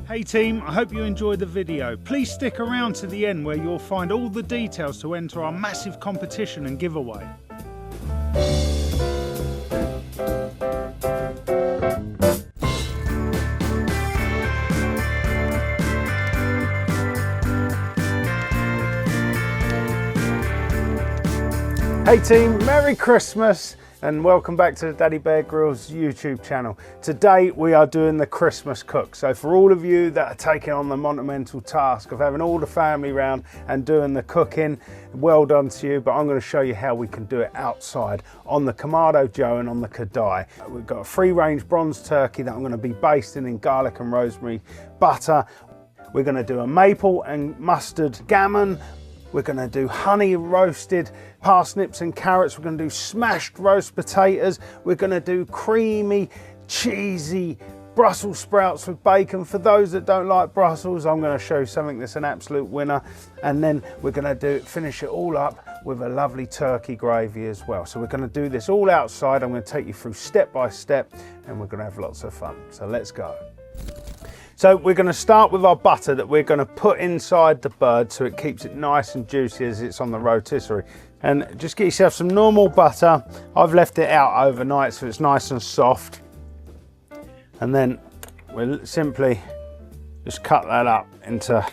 Hey team, I hope you enjoyed the video. Please stick around to the end where you'll find all the details to enter our massive competition and giveaway. Hey team, Merry Christmas and welcome back to the Daddy Bear Grylls YouTube channel. Today we are doing the Christmas cook. So for all of you that are taking on the monumental task of having all the family round and doing the cooking, well done to you, but I'm going to show you how we can do it outside on the Kamado Joe and on the Kadai. We've got a free range bronze turkey that I'm going to be basting in garlic and rosemary butter. We're going to do a maple and mustard gammon. We're going to do honey roasted parsnips and carrots. We're going to do smashed roast potatoes. We're going to do creamy, cheesy Brussels sprouts with bacon. For those that don't like Brussels, I'm going to show you something that's an absolute winner. And then we're going to finish it all up with a lovely turkey gravy as well. So we're going to do this all outside. I'm going to take you through step by step and we're going to have lots of fun. So let's go. So we're going to start with our butter that we're going to put inside the bird so it keeps it nice and juicy as it's on the rotisserie. And just get yourself some normal butter. I've left it out overnight so it's nice and soft. And then we'll simply just cut that up into,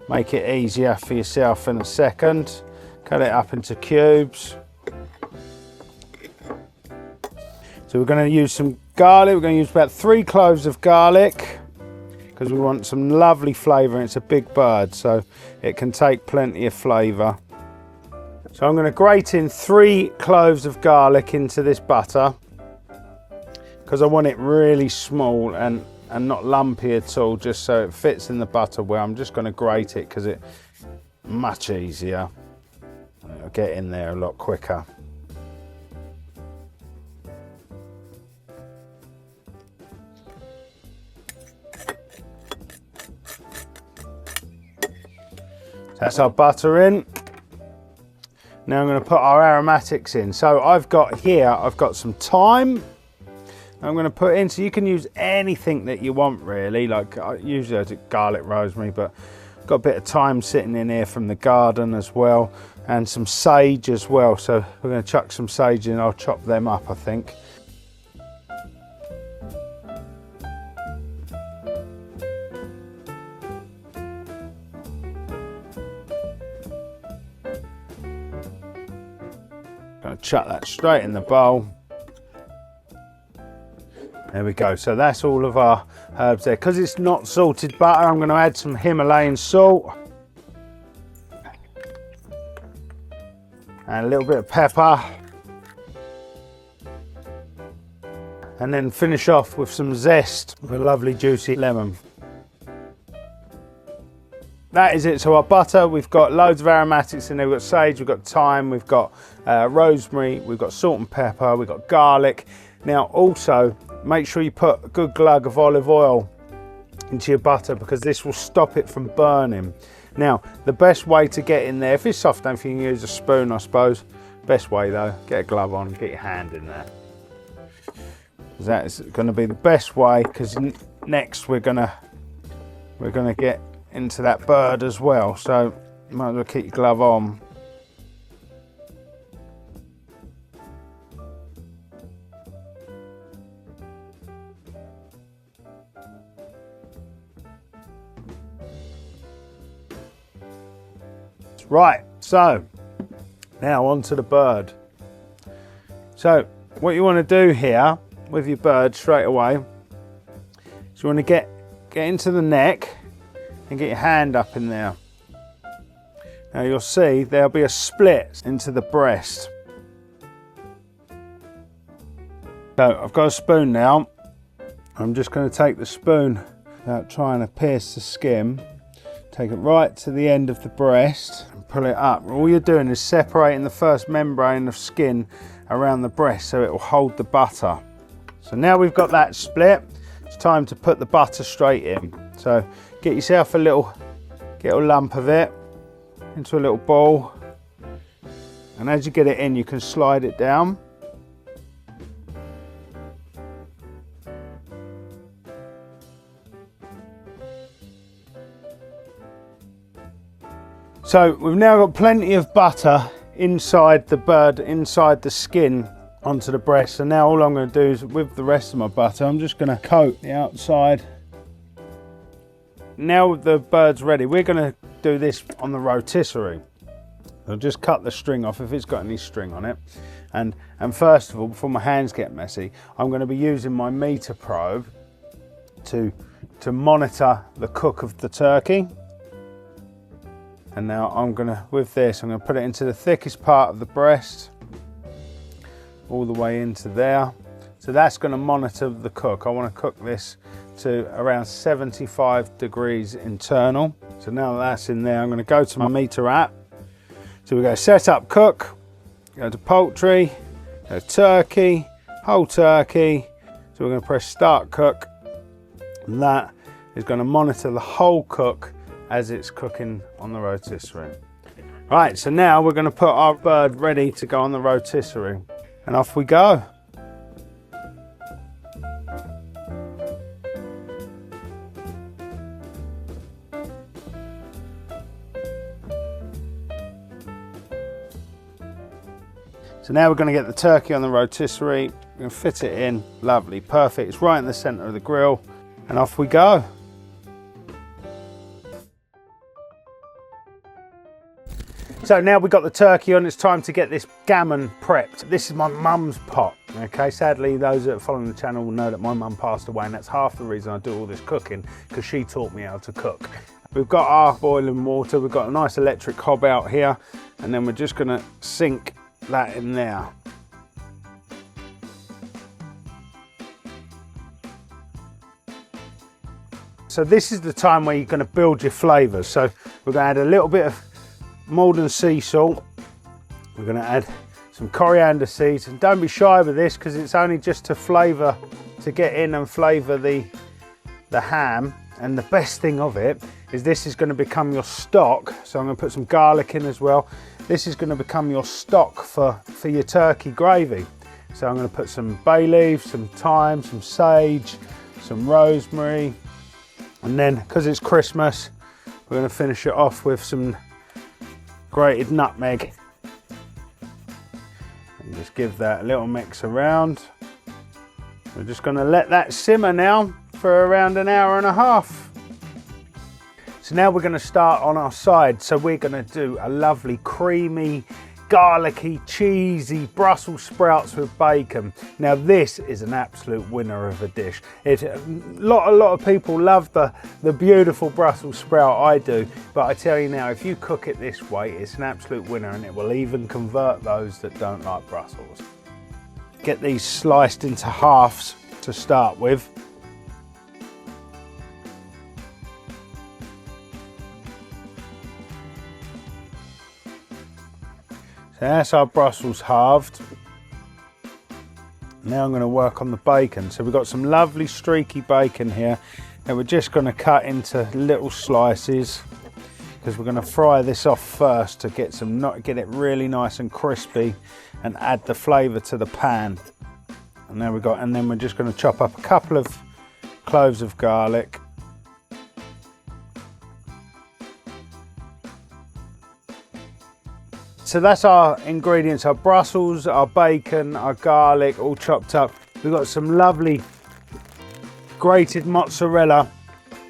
make it easier for yourself in a second. Cut it up into cubes. So we're going to use some garlic. We're going to use about 3 cloves of garlic because we want some lovely flavour. It's a big bird so it can take plenty of flavour. So I'm going to grate in 3 cloves of garlic into this butter because I want it really small and not lumpy at all, just so it fits in the butter well. I'm just going to grate it because it's much easier. It'll get in there a lot quicker. That's our butter in. Now I'm going to put our aromatics in. So I've got some thyme. I'm going to put in, so you can use anything that you want really. Like usually I do garlic, rosemary, but I've got a bit of thyme sitting in here from the garden as well, and some sage as well. So we're going to chuck some sage in. I'll chop them up, I think. Going to chuck that straight in the bowl. There we go. So that's all of our herbs there. Because it's not salted butter, I'm going to add some Himalayan salt and a little bit of pepper, and then finish off with some zest with a lovely juicy lemon. That is it. So our butter, we've got loads of aromatics in there. We've got sage, we've got thyme, we've got rosemary, we've got salt and pepper, we've got garlic. Now also, make sure you put a good glug of olive oil into your butter because this will stop it from burning. Now, the best way to get in there, if it's soft enough, you can use a spoon, I suppose. Best way though, get a glove on, get your hand in there. That's going to be the best way because next we're going to get into that bird as well, so you might as well keep your glove on. Right, so now on to the bird. So what you want to do here with your bird straight away is you want to get into the neck and get your hand up in there. Now you'll see there'll be a split into the breast. So I've got a spoon now. I'm just going to take the spoon without trying to pierce the skin. Take it right to the end of the breast and pull it up. All you're doing is separating the first membrane of skin around the breast so it will hold the butter. So now we've got that split, it's time to put the butter straight in. So get yourself a little lump of it into a little bowl, and as you get it in you can slide it down. So we've now got plenty of butter inside the bird, inside the skin onto the breast. So now all I'm going to do is, with the rest of my butter, I'm just going to coat the outside. Now the bird's ready, we're going to do this on the rotisserie. I'll just cut the string off if it's got any string on it. And first of all, before my hands get messy, I'm going to be using my meter probe to monitor the cook of the turkey. And now I'm going to, with this, I'm going to put it into the thickest part of the breast, all the way into there. So that's going to monitor the cook. I want to cook this to around 75 degrees internal. So now that's in there, I'm going to go to my meter app. So we go set up cook, go to poultry, go to turkey, whole turkey. So we're going to press start cook, and that is going to monitor the whole cook as it's cooking on the rotisserie. Right, so now we're going to put our bird ready to go on the rotisserie, and off we go. So now we're going to get the turkey on the rotisserie. We're going to fit it in, lovely, perfect. It's right in the centre of the grill, and off we go. So now we've got the turkey on, it's time to get this gammon prepped. This is my mum's pot, okay? Sadly, those that are following the channel will know that my mum passed away, and that's half the reason I do all this cooking, because she taught me how to cook. We've got our boiling water, we've got a nice electric hob out here, and then we're just gonna sink that in there. So this is the time where you're gonna build your flavours. So we're gonna add a little bit of Maldon sea salt. We're going to add some coriander seeds, and don't be shy with this because it's only just to flavour, to get in and flavour the ham. And the best thing of it is this is going to become your stock. So I'm going to put some garlic in as well. This is going to become your stock for your turkey gravy. So I'm going to put some bay leaves, some thyme, some sage, some rosemary, and then because it's Christmas, we're going to finish it off with some grated nutmeg, and just give that a little mix around. We're just going to let that simmer now for around an hour and a half. So now we're going to start on our side. So we're going to do a lovely creamy, garlicky, cheesy Brussels sprouts with bacon. Now this is an absolute winner of a dish. A lot of people love the beautiful Brussels sprout, I do, but I tell you now, if you cook it this way, it's an absolute winner, and it will even convert those that don't like Brussels. Get these sliced into halves to start with. So that's our Brussels halved. Now I'm going to work on the bacon. So we've got some lovely streaky bacon here that we're just going to cut into little slices, because we're going to fry this off first to get it really nice and crispy and add the flavour to the pan. And there we go. And then we're just going to chop up a couple of cloves of garlic. So that's our ingredients, our Brussels, our bacon, our garlic, all chopped up. We've got some lovely grated mozzarella.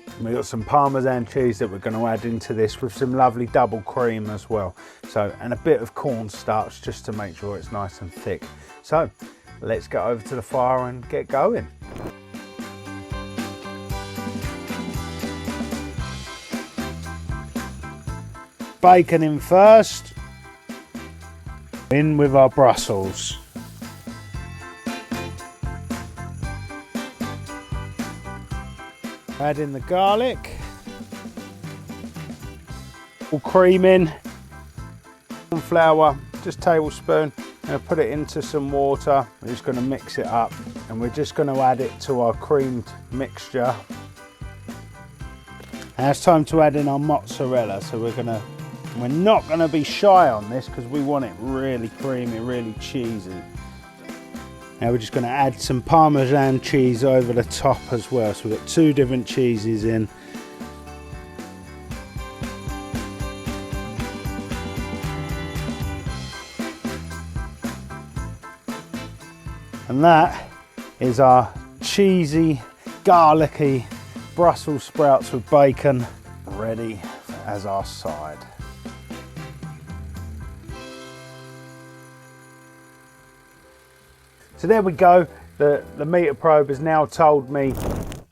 And we've got some Parmesan cheese that we're going to add into this, with some lovely double cream as well. So, and a bit of cornstarch just to make sure it's nice and thick. So let's get over to the fire and get going. Bacon in first. In with our Brussels. Add in the garlic. All cream in. Corn flour, just tablespoon. I'm going to put it into some water. We're just going to mix it up, and we're just going to add it to our creamed mixture. Now it's time to add in our mozzarella. So we're not going to be shy on this, because we want it really creamy, really cheesy. Now we're just going to add some Parmesan cheese over the top as well. So we've got two different cheeses in. And that is our cheesy, garlicky Brussels sprouts with bacon ready as our side. So there we go. The meter probe has now told me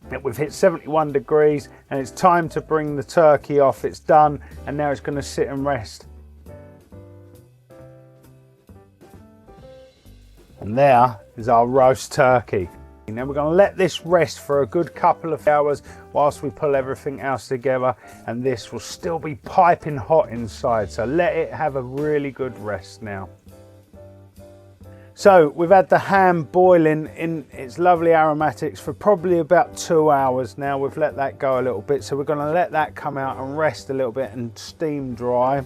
that we've hit 71 degrees and it's time to bring the turkey off. It's done, and now it's going to sit and rest. And there is our roast turkey. Now we're going to let this rest for a good couple of hours whilst we pull everything else together, and this will still be piping hot inside, so let it have a really good rest now. So we've had the ham boiling in its lovely aromatics for probably about 2 hours now. We've let that go a little bit, so we're going to let that come out and rest a little bit and steam dry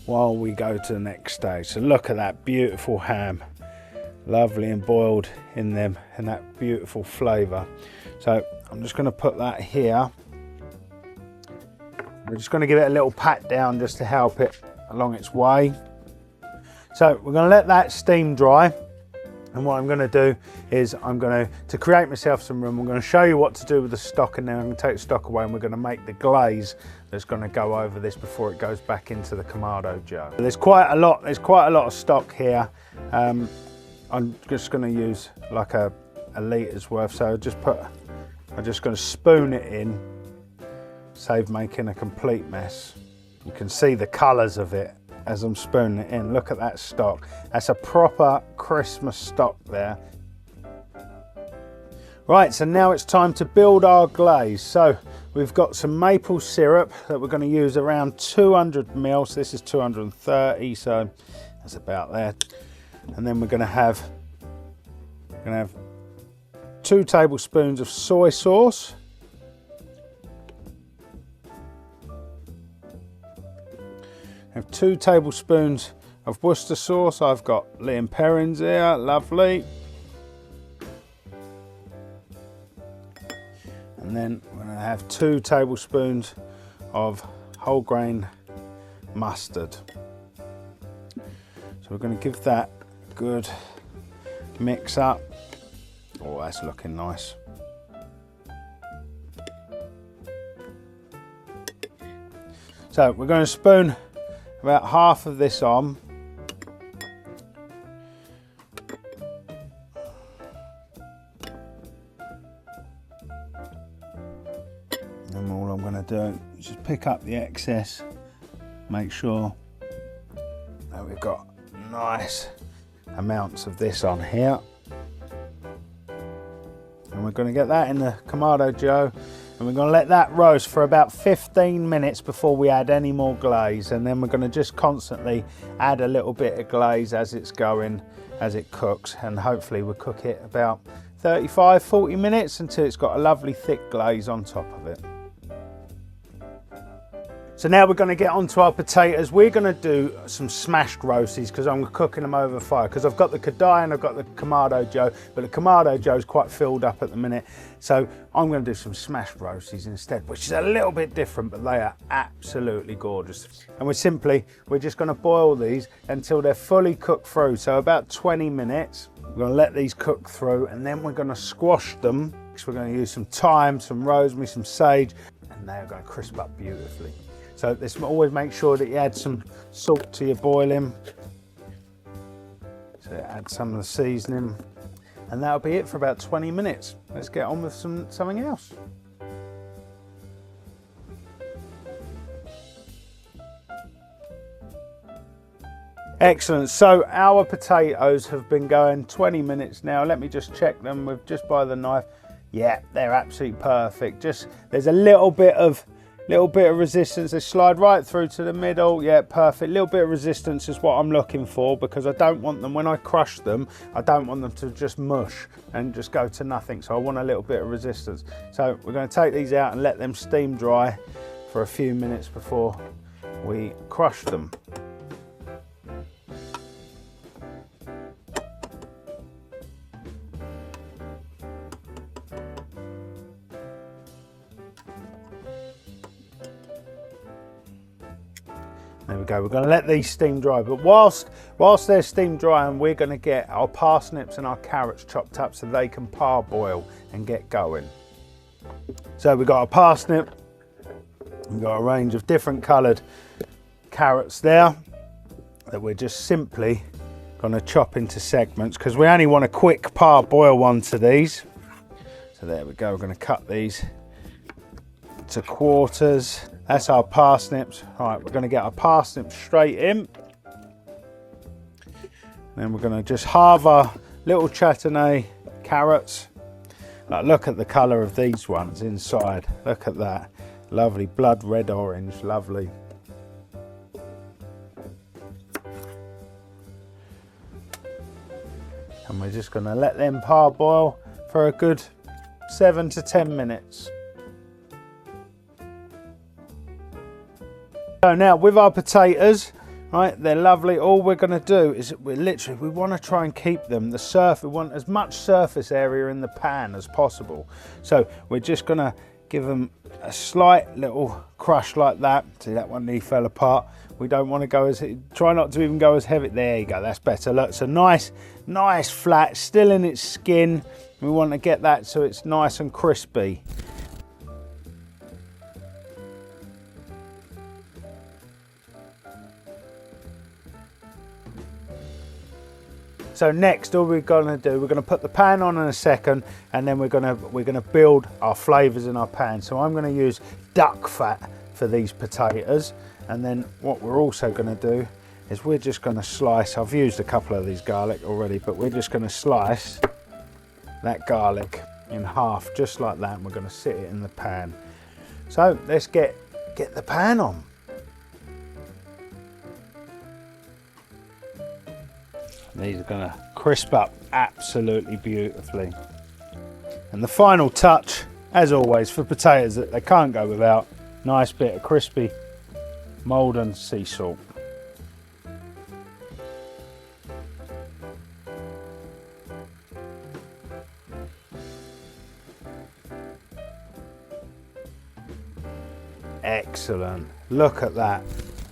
while we go to the next stage. So look at that beautiful ham, lovely and boiled in them, and that beautiful flavour. So I'm just going to put that here. We're just going to give it a little pat down just to help it along its way. So we're going to let that steam dry, and what I'm going to do is to create myself some room, I'm going to show you what to do with the stock, and then I'm going to take the stock away and we're going to make the glaze that's going to go over this before it goes back into the Kamado jar. There's quite a lot of stock here. I'm just going to use like a litres worth, so I'm just going to spoon it in, save making a complete mess. You can see the colours of it as I'm spooning it in. Look at that stock. That's a proper Christmas stock there. Right, so now it's time to build our glaze. So we've got some maple syrup that we're going to use around 200 ml. So this is 230, so that's about there. And then we're going to have 2 tablespoons of soy sauce. Have 2 tablespoons of Worcester sauce. I've got Liam Perrins here, lovely. And then we're going to have 2 tablespoons of whole grain mustard. So we're going to give that a good mix up. Oh, that's looking nice. So we're going to spoon about half of this on. And all I'm going to do is just pick up the excess, make sure that we've got nice amounts of this on here. And we're going to get that in the Kamado jar, and we're going to let that roast for about 15 minutes before we add any more glaze, and then we're going to just constantly add a little bit of glaze as it's going, as it cooks, and hopefully we'll cook it about 35-40 minutes until it's got a lovely thick glaze on top of it. So now we're going to get onto our potatoes. We're going to do some smashed roasties because I'm cooking them over fire, because I've got the Kadai and I've got the Kamado Joe, but the Kamado Joe is quite filled up at the minute. So I'm going to do some smashed roasties instead, which is a little bit different, but they are absolutely gorgeous. And we're just going to boil these until they're fully cooked through. So about 20 minutes. We're going to let these cook through, and then we're going to squash them. So we're going to use some thyme, some rosemary, some sage, and they are going to crisp up beautifully. So always make sure that you add some salt to your boiling. So add some of the seasoning, and that'll be it for about 20 minutes. Let's get on with something else. Excellent, so our potatoes have been going 20 minutes now. Let me just check them with just by the knife. Yeah, they're absolutely perfect. There's a little bit of resistance. They slide right through to the middle. Yeah, perfect. Little bit of resistance is what I'm looking for, because I don't want them, when I crush them, I don't want them to just mush and just go to nothing. So I want a little bit of resistance. So we're going to take these out and let them steam dry for a few minutes before we crush them. There we go. We're going to let these steam dry, but whilst they're steam drying, we're going to get our parsnips and our carrots chopped up so they can parboil and get going. So we've got a parsnip, we've got a range of different coloured carrots there that we're just simply going to chop into segments because we only want a quick parboil one to these. So there we go. We're going to cut these to quarters. That's our parsnips. All right, we're going to get our parsnips straight in. Then we're going to just halve our little châtaignet carrots. Like, look at the colour of these ones inside. Look at that. Lovely blood red orange. Lovely. And we're just going to let them parboil for a good 7 to 10 minutes. So now with our potatoes, right, they're lovely. All we're going to do is we want to try and keep them, we want as much surface area in the pan as possible. So we're just going to give them a slight little crush like that. See, that one nearly fell apart. We don't want to go try not to even go as heavy. There you go, that's better. Look, it's a nice flat, still in its skin. We want to get that so it's nice and crispy. So next, all we're going to do, we're going to put the pan on in a second, and then we're going to build our flavours in our pan. So I'm going to use duck fat for these potatoes, and then what we're also going to do is we're just going to slice. I've used a couple of these garlic already, but we're just going to slice that garlic in half, just like that, and we're going to sit it in the pan. So let's get the pan on. These are going to crisp up absolutely beautifully. And the final touch, as always, for potatoes that they can't go without, nice bit of crispy Maldon sea salt. Excellent. Look at that.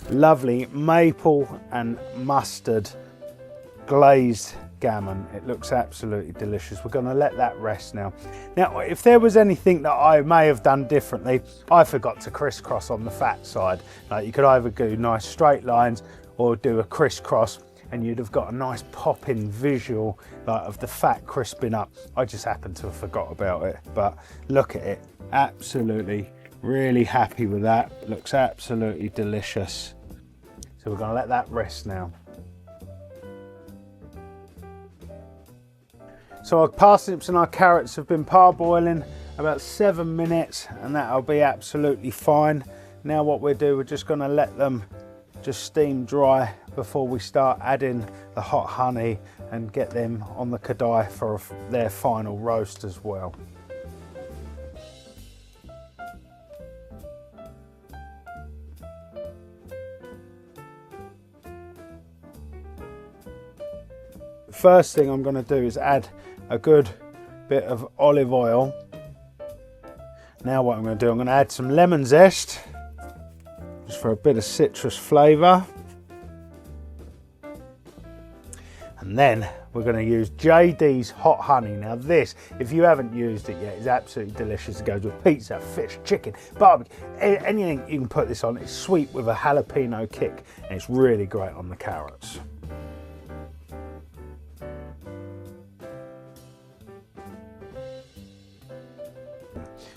Lovely maple and mustard glazed gammon. It looks absolutely delicious. We're going to let that rest now. Now, if there was anything that I may have done differently, I forgot to crisscross on the fat side. Like, you could either do nice straight lines or do a crisscross, and you'd have got a nice popping visual like of the fat crisping up. I just happened to have forgot about it, but look at it. Absolutely, really happy with that. Looks absolutely delicious. So we're going to let that rest now. So our parsnips and our carrots have been parboiling about 7 minutes, and that'll be absolutely fine. Now what we'll do, we're just going to let them just steam dry before we start adding the hot honey and get them on the Kadai for their final roast as well. First thing I'm going to do is add a good bit of olive oil. Now what I'm going to do, I'm going to add some lemon zest, just for a bit of citrus flavour. And then we're going to use JD's hot honey. Now this, if you haven't used it yet, is absolutely delicious. It goes with pizza, fish, chicken, barbecue, anything you can put this on. It's sweet with a jalapeno kick, and it's really great on the carrots.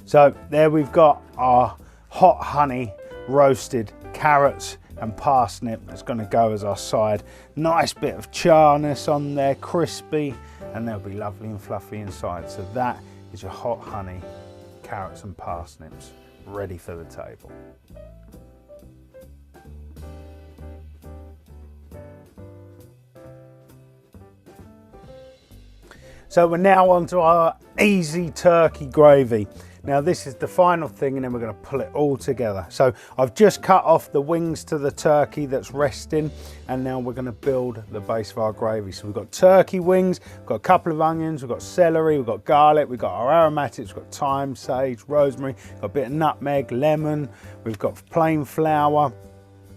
So there we've got our hot honey roasted carrots and parsnip that's going to go as our side. Nice bit of charness on there, crispy, and they'll be lovely and fluffy inside. So that is your hot honey carrots and parsnips ready for the table. So we're now on to our easy turkey gravy. Now this is the final thing, and then we're going to pull it all together. So I've just cut off the wings to the turkey that's resting, and now we're going to build the base of our gravy. So we've got turkey wings, we've got a couple of onions, we've got celery, we've got garlic, we've got our aromatics, we've got thyme, sage, rosemary, we've got a bit of nutmeg, lemon, we've got plain flour,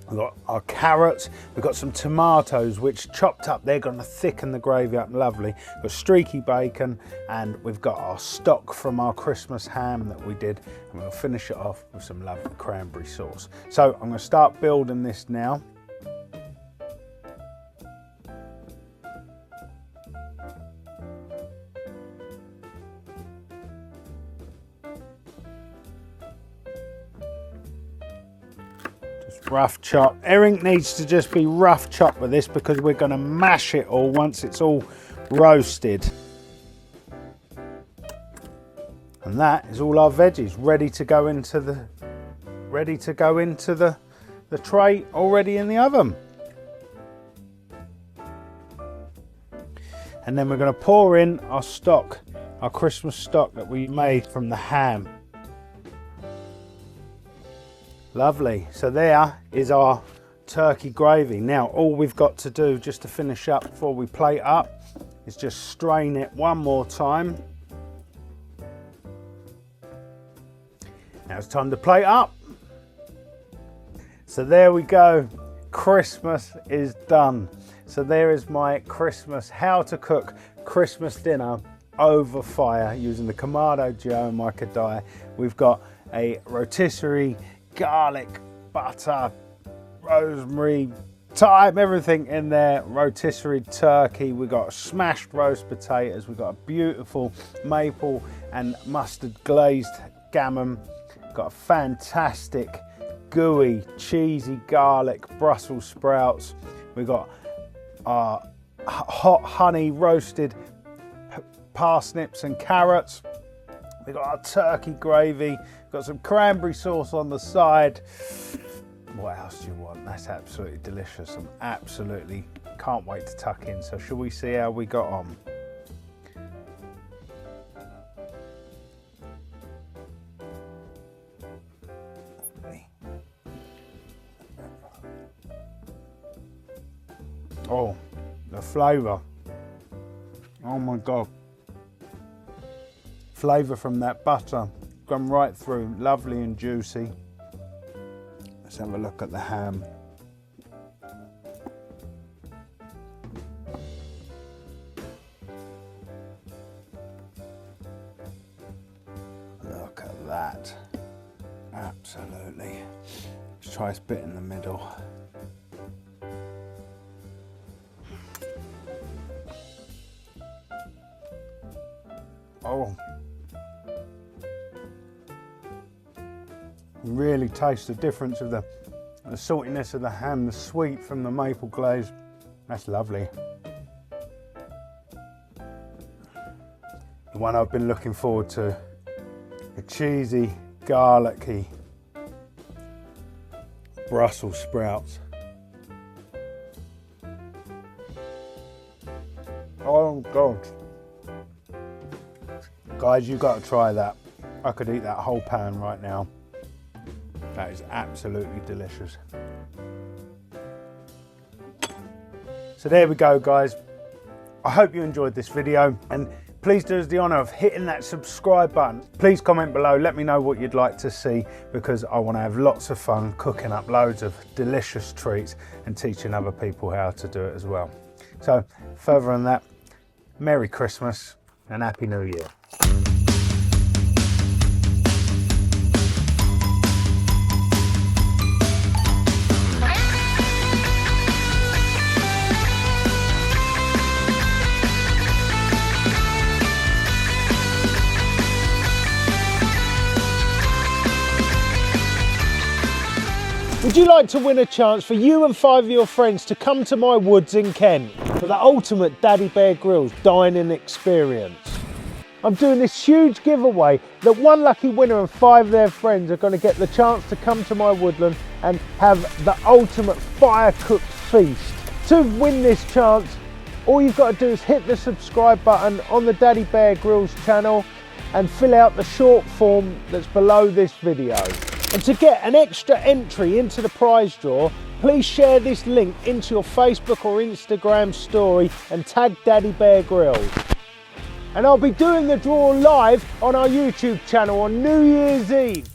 We've got our carrots, we've got some tomatoes which chopped up, they're going to thicken the gravy up lovely. We've got streaky bacon, and we've got our stock from our Christmas ham that we did, and we'll finish it off with some lovely cranberry sauce. So I'm going to start building this now. Rough chop. Everything needs to just be rough chop with this because we're going to mash it all once it's all roasted. And that is all our veggies ready to go into the tray already in the oven. And then we're going to pour in our stock, our Christmas stock that we made from the ham. Lovely. So there is our turkey gravy. Now all we've got to do just to finish up before we plate up is just strain it one more time. Now it's time to plate up. So there we go. Christmas is done. So there is my Christmas, how to cook Christmas dinner over fire using the Kamado Joe and my Kadai. We've got a rotisserie, garlic, butter, rosemary, thyme, everything in there. Rotisserie turkey, we've got smashed roast potatoes, we've got a beautiful maple and mustard glazed gammon, got a fantastic gooey cheesy garlic Brussels sprouts, we've got our hot honey roasted parsnips and carrots, we've got our turkey gravy, got some cranberry sauce on the side. What else do you want? That's absolutely delicious. I'm absolutely can't wait to tuck in. So shall we see how we got on? Oh, the flavour. Oh my God. Flavour from that butter. Gone right through, lovely and juicy. Let's have a look at the ham. Look at that. Absolutely. Let's try this bit in the middle. Oh. Really taste the difference of the saltiness of the ham, the sweet from the maple glaze. That's lovely. The one I've been looking forward to, the cheesy, garlicky Brussels sprouts. Oh God. Guys, you've got to try that. I could eat that whole pan right now. That is absolutely delicious. So there we go, guys. I hope you enjoyed this video, and please do us the honour of hitting that subscribe button. Please comment below, let me know what you'd like to see, because I want to have lots of fun cooking up loads of delicious treats and teaching other people how to do it as well. So further than that, Merry Christmas and Happy New Year. Would you like to win a chance for you and 5 of your friends to come to my woods in Kent for the ultimate Daddy Bear Grylls dining experience? I'm doing this huge giveaway that one lucky winner and 5 of their friends are going to get the chance to come to my woodland and have the ultimate fire-cooked feast. To win this chance, all you've got to do is hit the subscribe button on the Daddy Bear Grylls channel and fill out the short form that's below this video. And to get an extra entry into the prize draw, please share this link into your Facebook or Instagram story and tag Daddy Bear Grylls. And I'll be doing the draw live on our YouTube channel on New Year's Eve.